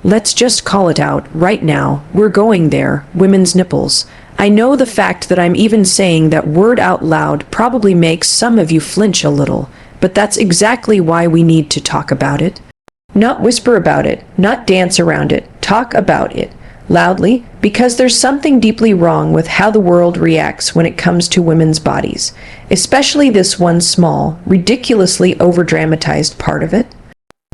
Let's just call it out, right now. We're going there, women's nipples. I know the fact that I'm even saying that word out loud probably makes some of you flinch a little, but that's exactly why we need to talk about it. Not whisper about it, not dance around it, talk about it. Loudly, because there's something deeply wrong with how the world reacts when it comes to women's bodies, especially this one small, ridiculously overdramatized part of it.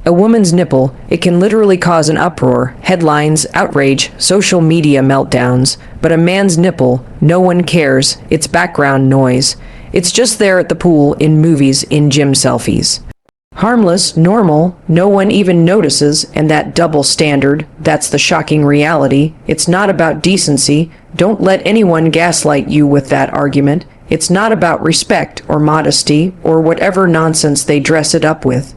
A woman's nipple, it can literally cause an uproar, headlines, outrage, social media meltdowns, but a man's nipple, no one cares, it's background noise. It's just there at the pool, in movies, in gym selfies. Harmless, normal, no one even notices, and that double standard, that's the shocking reality. It's not about decency. Don't let anyone gaslight you with that argument. It's not about respect or modesty or whatever nonsense they dress it up with.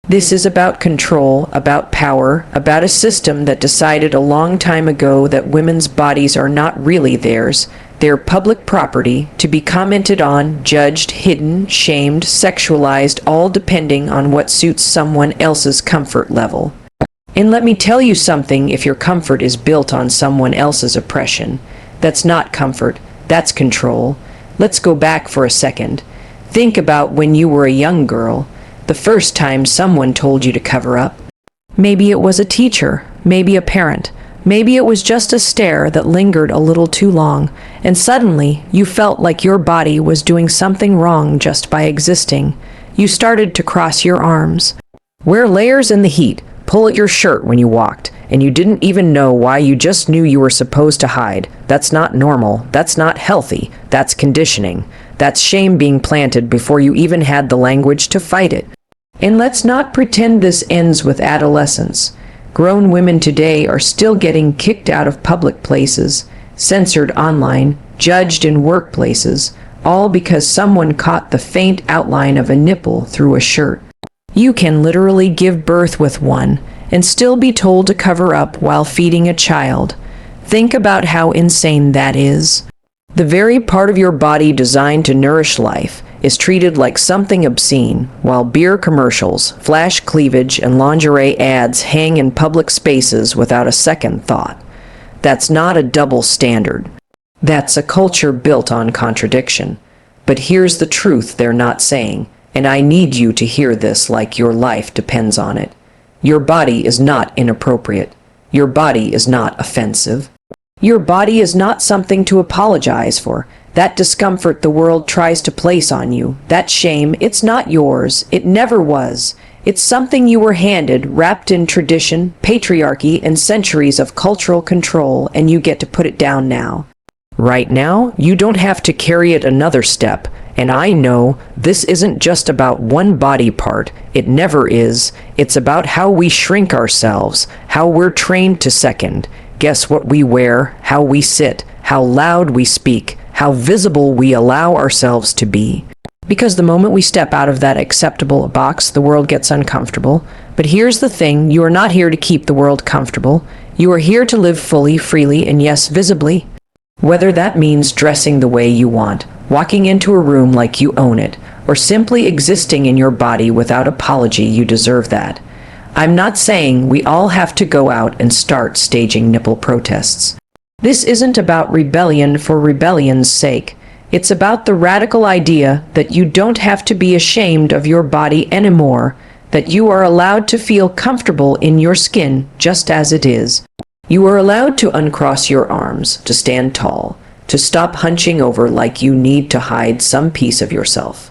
This is about control, about power, about a system that decided a long time ago that women's bodies are not really theirs. They're public property, to be commented on, judged, hidden, shamed, sexualized, all depending on what suits someone else's comfort level. And let me tell you something, if your comfort is built on someone else's oppression, that's not comfort, that's control. Let's go back for a second. Think about when you were a young girl, the first time someone told you to cover up. Maybe it was a teacher, maybe a parent. Maybe it was just a stare that lingered a little too long, and suddenly you felt like your body was doing something wrong just by existing. You started to cross your arms. Wear layers in the heat, pull at your shirt when you walked, and you didn't even know why. You just knew you were supposed to hide. That's not normal. That's not healthy. That's conditioning. That's shame being planted before you even had the language to fight it. And let's not pretend this ends with adolescence. Grown women today are still getting kicked out of public places, censored online, judged in workplaces, all because someone caught the faint outline of a nipple through a shirt. You can literally give birth with one and still be told to cover up while feeding a child. Think about how insane that is. The very part of your body designed to nourish life is treated like something obscene, while beer commercials, flash cleavage, and lingerie ads hang in public spaces without a second thought. That's not a double standard. That's a culture built on contradiction. But here's the truth they're not saying, and I need you to hear this like your life depends on it. Your body is not inappropriate. Your body is not offensive. Your body is not something to apologize for. That discomfort the world tries to place on you, that shame, it's not yours. It never was. It's something you were handed, wrapped in tradition, patriarchy, and centuries of cultural control, and you get to put it down now. Right now, you don't have to carry it another step. And I know this isn't just about one body part. It never is. It's about how we shrink ourselves, how we're trained to second. Guess what we wear, how we sit, how loud we speak, how visible we allow ourselves to be. Because the moment we step out of that acceptable box, the world gets uncomfortable. But here's the thing, you are not here to keep the world comfortable. You are here to live fully, freely, and yes, visibly. Whether that means dressing the way you want, walking into a room like you own it, or simply existing in your body without apology, you deserve that. I'm not saying we all have to go out and start staging nipple protests. This isn't about rebellion for rebellion's sake. It's about the radical idea that you don't have to be ashamed of your body anymore, that you are allowed to feel comfortable in your skin just as it is. You are allowed to uncross your arms, to stand tall, to stop hunching over like you need to hide some piece of yourself.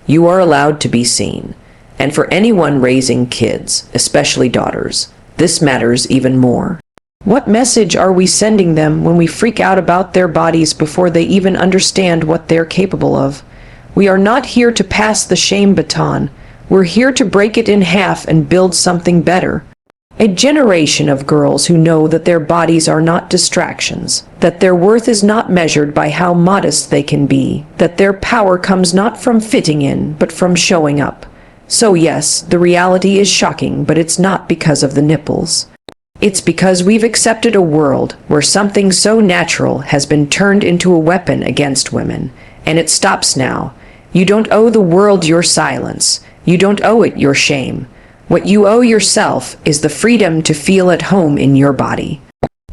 You are allowed to be seen. And for anyone raising kids, especially daughters, this matters even more. What message are we sending them when we freak out about their bodies before they even understand what they're capable of? We are not here to pass the shame baton. We're here to break it in half and build something better. A generation of girls who know that their bodies are not distractions, that their worth is not measured by how modest they can be, that their power comes not from fitting in, but from showing up. So yes, the reality is shocking, but it's not because of the nipples. It's because we've accepted a world where something so natural has been turned into a weapon against women, and it stops now. You don't owe the world your silence. You don't owe it your shame. What you owe yourself is the freedom to feel at home in your body.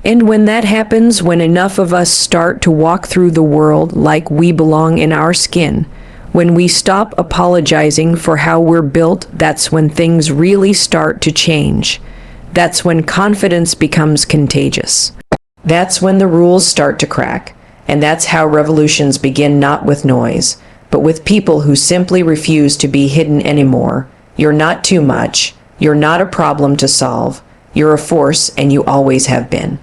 And when that happens, when enough of us start to walk through the world like we belong in our skin, when we stop apologizing for how we're built, that's when things really start to change. That's when confidence becomes contagious. That's when the rules start to crack. And that's how revolutions begin, not with noise, but with people who simply refuse to be hidden anymore. You're not too much. You're not a problem to solve. You're a force, and you always have been.